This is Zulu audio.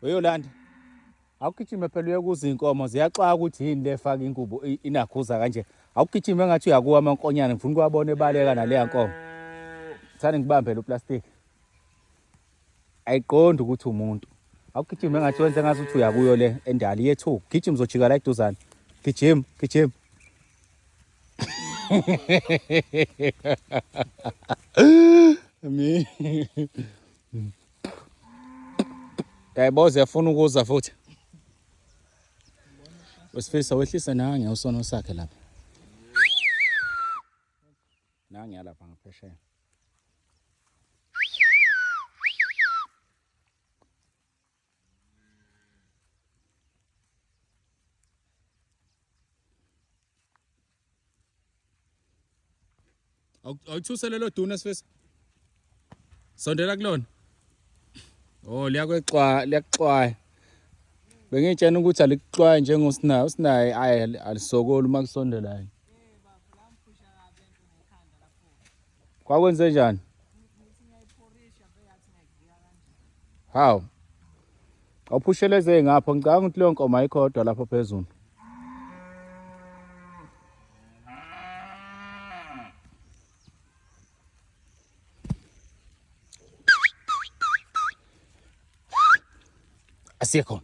Uyolanda. Awugijime phela uyekuza inkomo ziyaxaka ukuthi yini lefaka inkubo inakhuza kanje. Awugijime ngathi uyakuwa amankonyane ngifuna ukuwabona ebaleka naleya nkomo. Thani ngibambele uplastic. Ayiqondi ukuthi umuntu. Awugijime ngathi wenze ngathi uthi uyakuyo le endali yethu. Gijima uzojika la eduzane. Gijima. Mi. Yayiboza yafuna ukuza futhi. Wesifisa wehlisa nange usono sakhe lapha. Nange lapha ngaphesheya. Awuthusele lo duna sifisa. Sondela kulona. Oh liyakuxwaya. Bengitshena ukuthi alikuxwaya njengosinayo, usinayo alisokoli uma kusondelayo. Kwakwenze njani? Haw. Awuphusheleze ngapha ngicanga ukuthi leyo nkomo ayikhodwa lapha phezulu. Asiye khona.